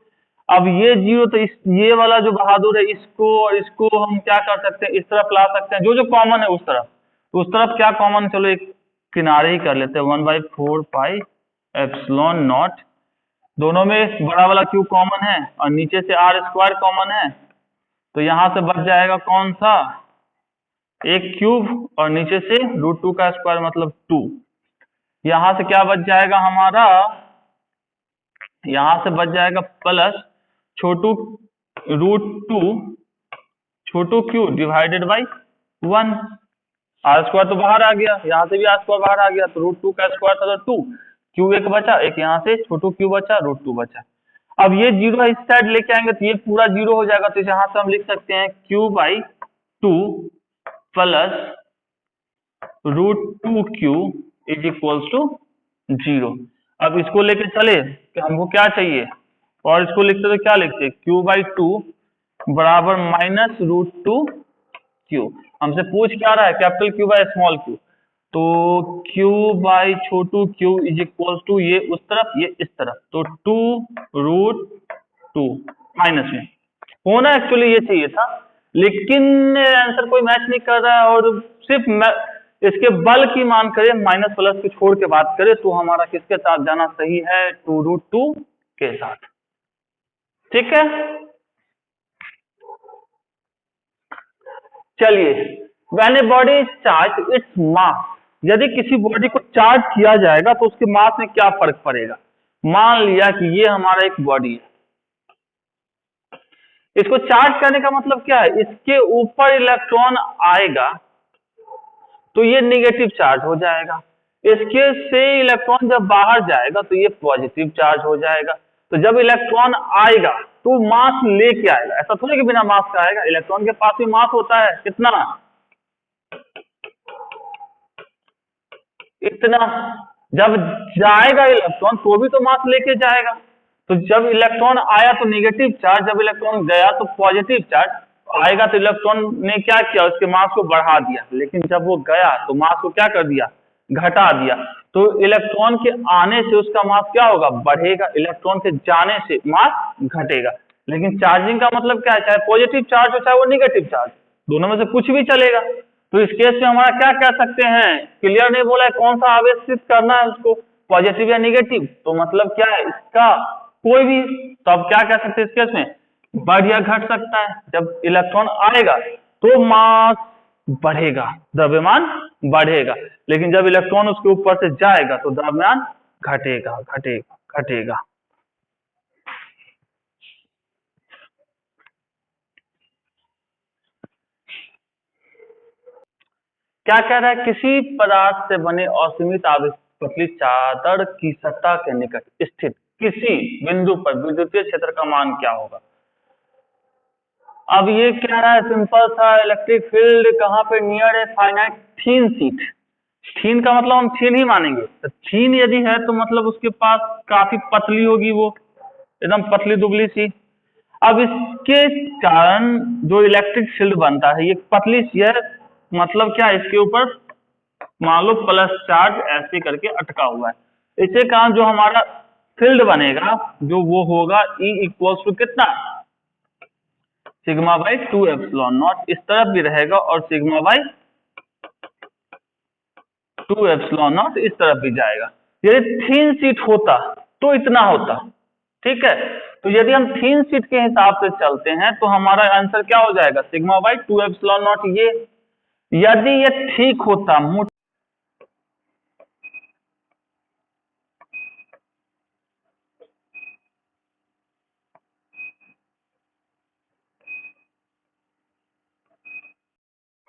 अब ये 0 तो ये वाला जो बहादुर है, इसको और इसको हम क्या कर सकते हैं, इस तरफ ला सकते हैं, जो जो कॉमन है उस तरफ, तो उस तरफ क्या कॉमन, चलो एक किनारे ही कर लेते हैं, 1/4πε0, दोनों में बड़ा वाला Q कॉमन है और नीचे से r² कॉमन है, तो यहां से बच जाएगा कौन सा, एक क्यूब और नीचे से √2 का स्क्वायर मतलब 2, यहां से क्या बच जाएगा हमारा, यहां से बच जाएगा plus Chhotu √2 Chhotu Q divided by 1, r² तो बाहर आ गया, यहाँ से भी r² बाहर आ गया, तो √2 का स्क्वायर था तो 2, Q एक बचा, एक यहाँ से छोटू Q बचा, √2 बचा। अब ये 0 इस साइड लेके आएंगे तो ये पूरा 0 हो जाएगा, तो यहाँ से हम लिख सकते हैं Q/2 plus √2Q is equals to 0। अब इसको लेके चले कि हमको क्या चाहिए, और इसको लिखते तो क्या लिखते, Q/2 बराबर माइनस √2Q, हमसे पूछ क्या रहा है, capital Q by small q, तो Q/छोटू Q इज इक्वल्स टू ये उस तरफ ये इस तरफ, तो 2√2 माइनस में होना एक्चुअली ये चाहिए था, लेकिन आंसर कोई मैच नहीं कर रहा है, और सिर्फ इसके बल की मान करें, माइनस प्लस को छोड़ के बात करें तो हमारा किसके साथ जाना सही है, 2√2 के साथ, ठीक है। चलिए, when a body is charge its mass, यदि किसी बॉडी को चार्ज किया जाएगा तो उसके मास में क्या फर्क पड़ेगा। मान लिया कि ये हमारा एक बॉडी है, इसको चार्ज करने का मतलब क्या है, इसके ऊपर इलेक्ट्रॉन आएगा तो ये नेगेटिव चार्ज हो जाएगा, इसके से इलेक्ट्रॉन जब बाहर जाएगा तो ये पॉजिटिव चार्ज हो जाएगा। तो जब इलेक्ट्रॉन आएगा तो मास लेके आएगा, ऐसा थोड़ी कि बिना मास का आएगा, इलेक्ट्रॉन के पास भी मास होता है, कितना, इतना। जब जाएगा इलेक्ट्रॉन तो भी तो मास लेके जाएगा, तो जब इलेक्ट्रॉन आया तो नेगेटिव चार्ज, जब इलेक्ट्रॉन गया तो पॉजिटिव चार्ज, आएगा तो इलेक्ट्रॉन ने क्या किया, उसके मास को बढ़ा दिया, लेकिन जब वो गया तो मास को क्या कर दिया, घटा दिया। तो इलेक्ट्रॉन के आने से उसका मास क्या होगा, बढ़ेगा, इलेक्ट्रॉन के जाने से मास घटेगा। लेकिन चार्जिंग का मतलब क्या है, चाहे पॉजिटिव चार्ज हो चाहे वो नेगेटिव चार्ज, दोनों में से कुछ भी चलेगा। तो इस केस में हमारा क्या कह सकते हैं, क्लियर नहीं बोला है कौन सा आवेशित करना है उसको, पॉजिटिव या नेगेटिव, तो मतलब क्या है इसका कोई भी, तो अब क्या कह सकते हैं इस केस में, बढ़ या घट सकता है। जब इलेक्ट्रॉन आएगा तो मास बढ़ेगा, द्रव्यमान बढ़ेगा, लेकिन जब इलेक्ट्रॉन उसके ऊपर से जाएगा तो द्रव्यमान घटेगा घटेगा घटेगा। क्या कह रहा है, किसी पदार्थ से बने असीमित आवेश पतली चादर की सतह के निकट स्थित किसी बिंदु पर विद्युतीय क्षेत्र का मान क्या होगा। अब ये क्या रहा है, सिंपल सा, इलेक्ट्रिक फील्ड कहाँ पे नियर है, फाइनाइट थीन शीट, थीन का मतलब हम थीन ही मानेंगे, तो थीन यदि है तो मतलब उसके पास काफी पतली होगी, वो एकदम पतली दुबली सी। अब इसके कारण जो इलेक्ट्रिक फील्ड बनता है ये पतली सी है, मतलब क्या, इसके ऊपर मान लो प्लस चार्ज ऐसे करके अटका हुआ है, इसके कारण जो हमारा फील्ड बनेगा जो वो होगा E इक्वल्स टू कितना, सिग्मा बाई 2ε0, इस तरफ भी रहेगा और सिग्मा बाई 2ε0 इस तरफ भी जाएगा। यदि थीन शीट होता तो इतना होता, ठीक है। तो यदि हम थीन शीट के हिसाब से चलते हैं तो हमारा आंसर क्या हो जाएगा, सिग्मा बाई 2ε0 ये। यदि ये ठीक होता,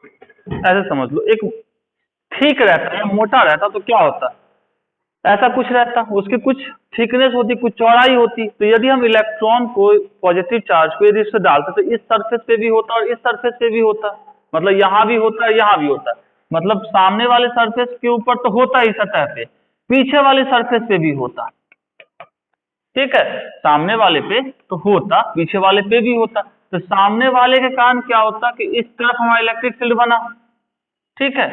ऐसे समझ लो, एक ठीक रहता है, मोटा रहता तो क्या होता, ऐसा कुछ रहता, उसकी कुछ थिकनेस होती, कुछ चौड़ाई होती। तो यदि हम इलेक्ट्रॉन को, पॉजिटिव चार्ज को यदि इससे डालते तो इस सरफेस पे भी होता और इस सरफेस पे भी होता, मतलब यहाँ भी होता है यहाँ भी होता, मतलब सामने वाले सरफेस के ऊपर तो होता ही सतह पे, पीछे वाले सरफेस पे भी होता। ठीक है, सामने वाले पे तो होता, पीछे वाले पे भी होता। तो सामने वाले के कारण क्या होता कि इस तरफ हमारा इलेक्ट्रिक फील्ड बना, ठीक है,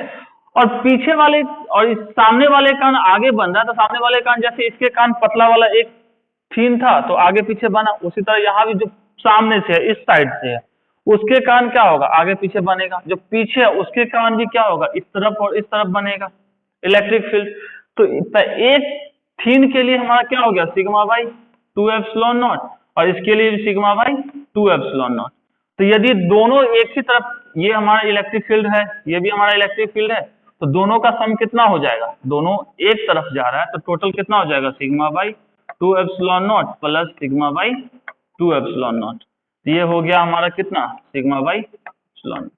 और पीछे वाले और इस सामने वाले कान आगे बन रहा है, तो सामने वाले कान जैसे इसके कान पतला वाला एक थीन था तो आगे पीछे बना, उसी तरह यहाँ भी जो सामने से है, इस साइड से है, उसके कान क्या होगा, आगे पीछे बनेगा, जो पीछे है उसके कान भी क्या होगा, इस तरफ और इस तरफ बनेगा इलेक्ट्रिक फील्ड। तो एक थीन के लिए हमारा क्या हो गया, सिग्मा बाई 2 एप्सिलॉन नॉट, और इसके लिए सिग्मा बाई 2 एप्सिलॉन नॉट। तो यदि दोनों एक ही तरफ, ये हमारा इलेक्ट्रिक फील्ड है, ये भी हमारा इलेक्ट्रिक फील्ड है, तो दोनों का सम कितना हो जाएगा, दोनों एक तरफ जा रहा है तो टोटल कितना हो जाएगा, sigma by 2 epsilon not plus sigma by 2 epsilon not. ये हो गया हमारा कितना, सिग्मा बाई एप्सिलॉन।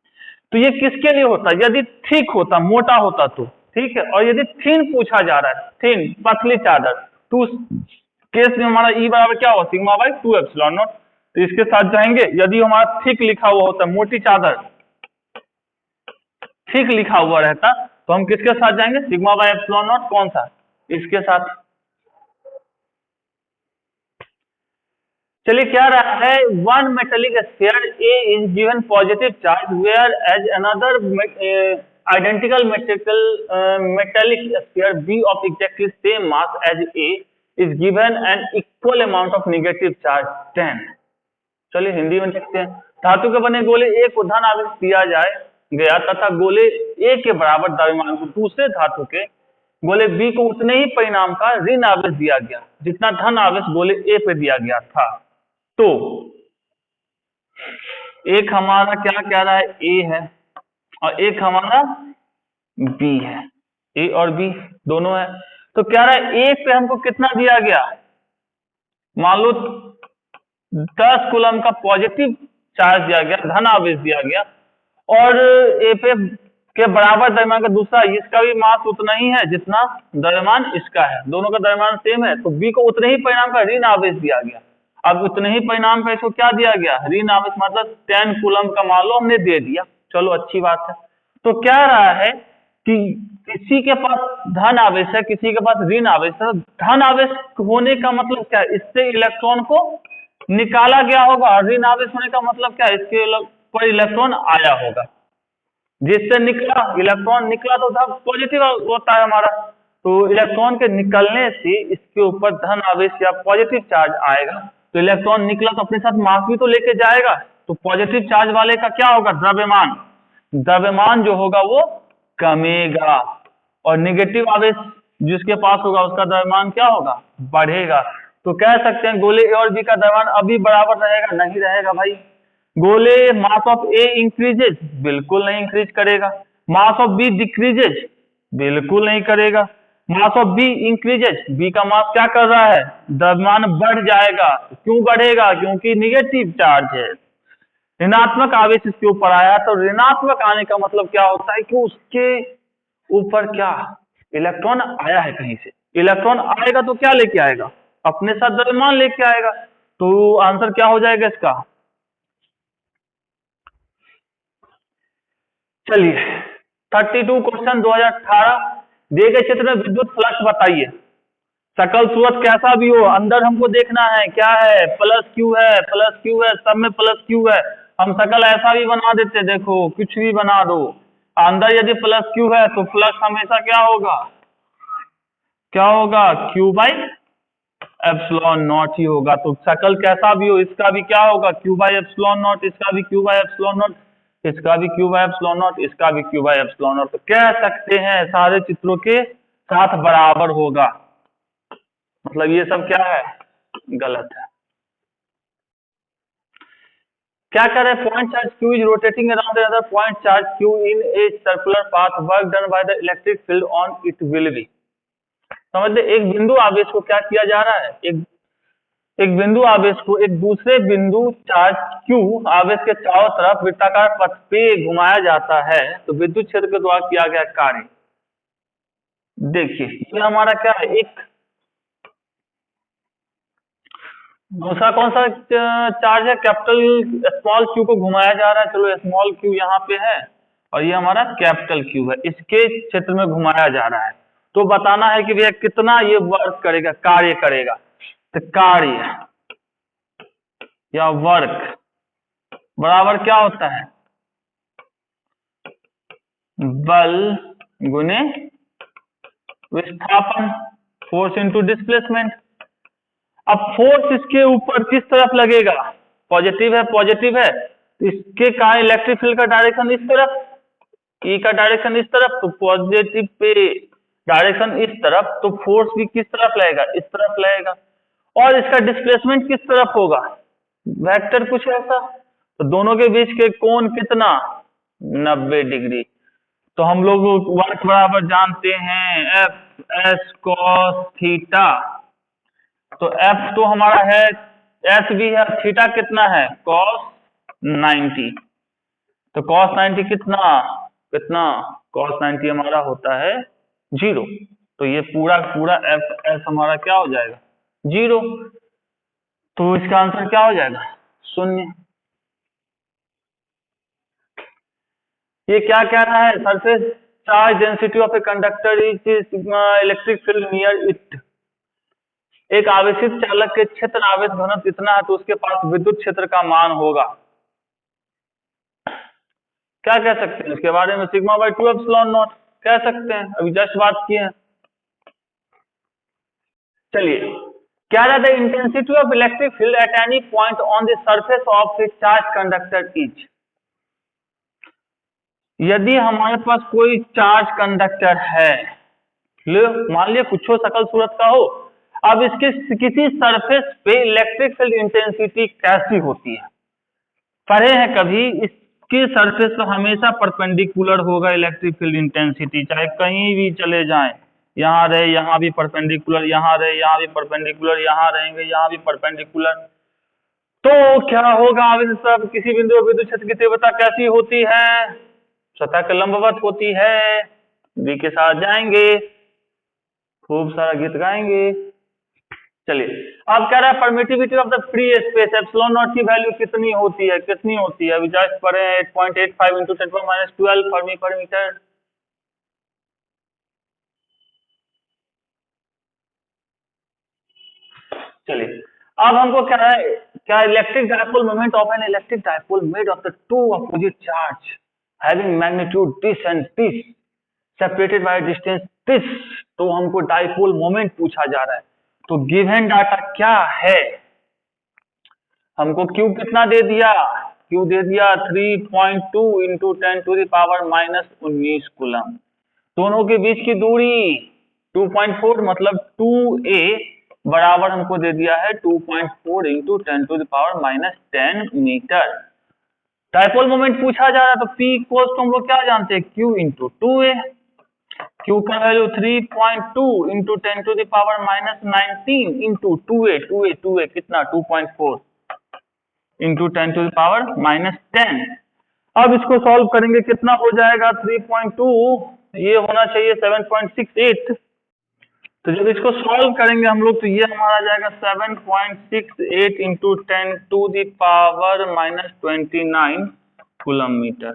तो ये किसके लिए होता, यदि थिक होता, मोटा होता तो ठीक है, और यदि थिन पूछा जा रहा है, थिन पतली चादर, तो उस केस में हमारा ई बराबर क्या होगा, सिग्मा बाई 2 एप्सिलॉन नॉट। तो इसके साथ जाएंगे, यदि हमारा थिक लिखा हुआ होता, मोटी चादर थिक लिखा हुआ रहता, तो हम किसके साथ जाएंगे, सिग्मा बाई एप्सिलॉन नॉट, कौन सा, इसके साथ। चलिए क्या रहा है, one metallic sphere A is given positive charge whereas another identical metallic sphere B of exactly same mass as A is given an equal amount of negative charge 10। चलिए हिंदी में देखते हैं, धातु के बने गोले ए को धन आवेश दिया जाए गया तथा गोले ए के बराबर द्रव्यमान को दूसरे धातु के गोले बी को उतने ही परिणाम का ऋण आवेश दिया गया जितना धन आवेश गोले ए पे दिया गया था। तो एक हमारा क्या कह रहा है, ए है, और एक हमारा बी है, ए और बी दोनों है। तो कह रहा है ए पे हमको कितना दिया गया, मान लो 10 कूलम का पॉजिटिव चार्ज दिया गया, धन आवेश दिया गया, और ए पे के बराबर द्रव्यमान का दूसरा, इसका भी मास उतना ही है जितना द्रव्यमान इसका है, दोनों का द्रव्यमान सेम है, तो बी को उतने ही परिणाम का ऋण आवेश दिया गया। अब उतने ही परिणाम का इसको क्या दिया गया, ऋण आवेश, मतलब 10 कूलम का मान लो हमने दे दिया, चलो अच्छी बात है। तो क्या रहा है कि किसी के पास धन आवेश है, किसी के पास ऋण आवेश है, धन आवेश होने का मतलब क्या है, इससे इलेक्ट्रॉन को निकाला गया होगा, और ऋण आवेश होने का मतलब क्या है, इसके पर इलेक्ट्रॉन आया होगा, जिससे निकला इलेक्ट्रॉन निकला तो पॉजिटिव होता है हमारा, तो इलेक्ट्रॉन के निकलने से इसके ऊपर धन आवेश या पॉजिटिव चार्ज आएगा, तो इलेक्ट्रॉन निकला तो अपने साथ मास भी तो लेके जाएगा, तो पॉजिटिव चार्ज वाले का क्या होगा, द्रव्यमान, द्रव्यमान जो होगा वो कमेगा, और नेगेटिव आवेश जिसके पास होगा उसका द्रव्यमान क्या होगा, बढ़ेगा। तो कह सकते हैं गोले ए और बी का द्रव्यमान अभी बराबर रहेगा, नहीं रहेगा भाई। गोले मास ऑफ ए इंक्रीजेज, बिल्कुल नहीं इंक्रीज करेगा। मास ऑफ बी डिक्रीजेज, बिल्कुल नहीं करेगा। Mass of B increases, B का मास क्या कर रहा है, द्रव्यमान बढ़ जाएगा। क्यों बढ़ेगा, क्योंकि निगेटिव चार्ज है, ऋणात्मक आवेश इसके ऊपर आया, तो ऋणात्मक आने का मतलब क्या होता है कि उसके ऊपर क्या, इलेक्ट्रॉन आया है कहीं से, इलेक्ट्रॉन आएगा तो क्या लेके आएगा, अपने साथ द्रव्यमान लेके आएगा। तो आंसर क्या हो जाएगा इसका, चलिए 32 क्वेश्चन 2018, दिए गए क्षेत्र में विद्युत फ्लक्स बताइए, सकल सूरत कैसा भी हो, अंदर हमको देखना है क्या है, प्लस क्यू है, प्लस क्यू है, सब में प्लस क्यू है, हम सकल ऐसा भी बना देते, देखो कुछ भी बना दो, अंदर यदि प्लस क्यू है तो फ्लक्स हमेशा क्या होगा, क्या होगा, क्यू बाई एप्सिलॉन नॉट ही होगा। तो सकल कैसा भी हो, इसका भी क्या होगा, क्यू बाई एप्सिलॉन नॉट, इसका भी क्यू बाई एप्सिलॉन नॉट, इसका भी क्यू बाई एप्सिलॉन नॉट, इसका भी क्यू बाई एप्सिलॉन नॉट। तो कह सकते हैं सारे चित्रों के साथ बराबर होगा, मतलब ये सब क्या है, गलत है। क्या कह रहे हैं, point charge Q is rotating around another point charge Q in a circular path, work done by the electric field on it will be. समझ ले, एक बिंदु आवेश को क्या किया जा रहा है, एक एक बिंदु आवेश को एक दूसरे बिंदु चार्ज Q आवेश के चारों तरफ वृत्ताकार पथ पे घुमाया जाता है तो विद्युत क्षेत्र के द्वारा किया गया कार्य। देखिए ये हमारा क्या है, एक दूसरा कौन सा चार्ज है, कैपिटल स्मॉल क्यू को घुमाया जा रहा है। चलो स्मॉल क्यू यहाँ पे है और ये हमारा कैपिटल क्यू है, इसके क्षेत्र में घुमाया जा रहा है। तो बताना है कि भैया कितना ये वर्क करेगा, कार्य करेगा। तो कार्य या वर्क बराबर क्या होता है, बल गुने विस्थापन, फोर्स इनटू डिस्प्लेसमेंट। अब फोर्स इसके ऊपर किस तरफ लगेगा, पॉजिटिव है, पॉजिटिव है तो इसके का इलेक्ट्रिक फील्ड का डायरेक्शन इस तरफ, ई का डायरेक्शन इस तरफ, तो पॉजिटिव पे डायरेक्शन इस तरफ, तो फोर्स भी किस तरफ लगेगा, इस तरफ लगेगा। और इसका डिस्प्लेसमेंट किस तरफ होगा, वेक्टर कुछ ऐसा। तो दोनों के बीच के कोण कितना, 90 डिग्री। तो हम लोग वर्क बराबर जानते हैं एफ एस कॉस थीटा। तो एफ तो हमारा है, एस भी है, थीटा कितना है कॉस 90। तो कॉस 90 कितना कितना, कॉस 90 हमारा होता है 0। तो ये पूरा पूरा एफ एस हमारा क्या हो जाएगा 0। तो इसका आंसर क्या हो जाएगा 0। ये क्या कह रहा है, surface charge density of a conductor is sigma electric field near it. एक आवेशित चालक के क्षेत्र आवेश घनत्व इतना है तो उसके पास विद्युत क्षेत्र का मान होगा। क्या कह सकते हैं इसके बारे में, सिग्मा बाई 2 एप्सिलॉन नॉट कह सकते हैं, अभी जस्ट बात किए हैं। चलिए क्या रहता है, intensity of electric field at any point on the surface of A charge conductor is. यदि हमारे पास कोई चार्ज कंडक्टर है, मान लिया कुछ हो सकल सूरत का हो, अब इसके किसी सरफेस पे इलेक्ट्रिक फील्ड इंटेंसिटी कैसी होती है, पढ़े हैं कभी, इसके सरफेस पर हमेशा परपेंडिकुलर होगा इलेक्ट्रिक फील्ड इंटेंसिटी, चाहे कहीं भी चले जाएं, यहाँ रहे यहाँ भी परपेंडिकुलर, यहाँ रहे यहाँ भी परपेंडिकुलर, यहाँ रहेंगे यहाँ भी परपेंडिकुलर। तो क्या होगा, अब सब किसी बिंदु पर विद्युत क्षेत्र की तीव्रता कैसी होती है, सतह के लंबवत होती है। बी के साथ जाएंगे, खूब सारा गीत गाएंगे। चलिए अब कह रहा है permittivity of the free space epsilon not की वैल्यू कितनी होती है, कितनी होती है, अभी जस्ट पढ़े 8.85 × 10⁻12 फर्मी पर मीटर। चलिए अब हमको क्या है, क्या electric dipole moment of an electric dipole made of the two opposite charge having magnitude this and this separated by distance this. तो हमको डायपोल मोमेंट पूछा जा रहा है। तो गिवन डाटा क्या है, हमको Q कितना दे दिया, Q दे दिया 3.2 × 10⁻⁻19 कूलम। दोनों के बीच की दूरी 2.4 मतलब 2a बराबर हमको दे दिया है 2.4 × 10⁻10 मीटर। डायपोल मोमेंट पूछा जा रहा है तो P इक्वल्स तो हम लोग क्या जानते हैं, Q × 2a। Q का वैल्यू 3.2 × 10⁻19 × 2a कितना 2.4 × 10⁻10। अब इसको सॉल्व करेंगे कितना हो जाएगा 3.2, ये होना चाहिए 7.68। तो जब इसको सॉल्व करेंगे हम लोग तो ये हमारा जाएगा 7.68 × 10⁻29 कूलम मीटर।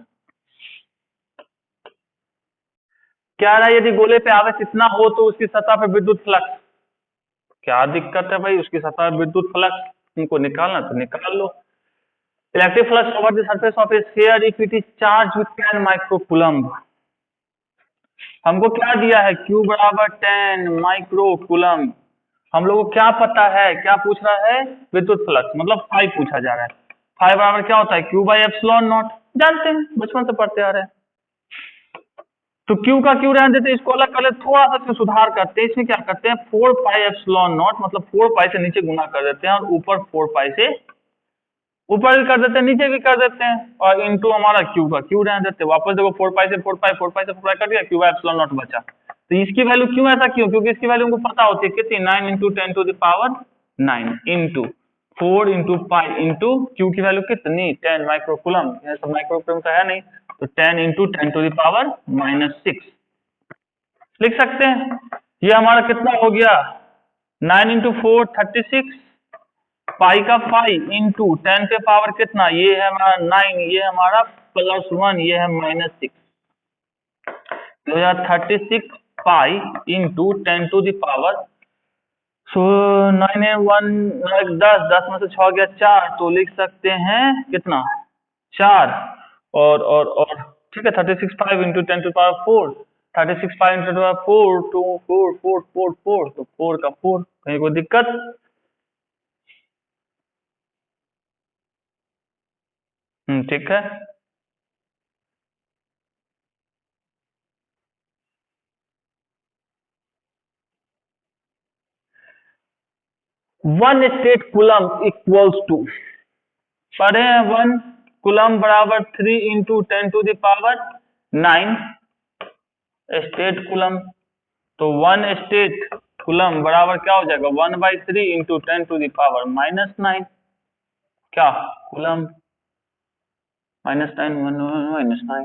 क्या रहा, यदि गोले पे आवेश इतना हो तो उसकी सतह पे विद्युत फ्लक्स, क्या दिक्कत है भाई, उसकी सतह पे विद्युत फ्लक्स तुमको निकालना तो निकाल लो। Electric flux over the surface of a sphere if it is charge with 10 micro coulomb. हमको क्या दिया है, Q बराबर 10 माइक्रो कूलम। हम लोगों को क्या पता है, क्या पूछ रहा है, विद्युत फ्लक्स मतलब फाई पूछा जा रहा है। फाई बराबर क्या होता है, Q बाई एप्सिलॉन नॉट, जानते हैं बचपन से पढ़ते आ रहे हैं। तो Q का Q रहने देते हैं, इसको अलग कर लेते, थोड़ा सा इसमें सुधार करते हैं। इसमें क्या करते हैं 4 पाई एप्सिलॉन नॉट मतलब 4 पाई से नीचे गुना कर देते हैं और ऊपर 4 पाई से ऊपर भी कर देते हैं नीचे भी कर देते हैं और इनटू हमारा Q का Q रहने देते हैं। वापस देखो 4 पाई से 4 पाई 4 पाई से 4 पाई कट गया, Q बाई एप्सिलॉन नॉट बचा। तो इसकी वैल्यू क्यों ऐसा क्यों, क्योंकि इसकी वैल्यू हमको पता होती है कितनी 9 × 10⁻⁻9 9 into 4 into pi into Q की वैल्यू कितनी 10 माइक्रोकुलम, यह सब माइक्रोकुलम का है नहीं, तो 10 इंटू 10⁻⁻6 लिख सकते हैं। ये हमारा कितना हो गया 9 इंटू 4 36, पाई का 5 इंटू 10 पे पावर कितना, ये है हमारा 9, ये हमारा +1, ये है -6, तो यह 36 पाई इंटू 10⁻, सो 9 है 1 10, 10 में से 6 गया 4, तो लिख सकते हैं कितना 4, और ठीक है 36 5 इंटू 10⁻4, 36 5 इंटू 10⁻4 2 4 4 4 4, तो 4 का 4, कहीं कोई दिक्कत? ठीक है। One state coulomb equals to, पढ़े हैं 1 कूलम बराबर 3 इंटू 10⁻9 स्टेट कूलम, तो 1 स्टेट कूलम बराबर क्या हो जाएगा 1/3 इंटू 10⁻⁻9, क्या कूलम -9 1 -9,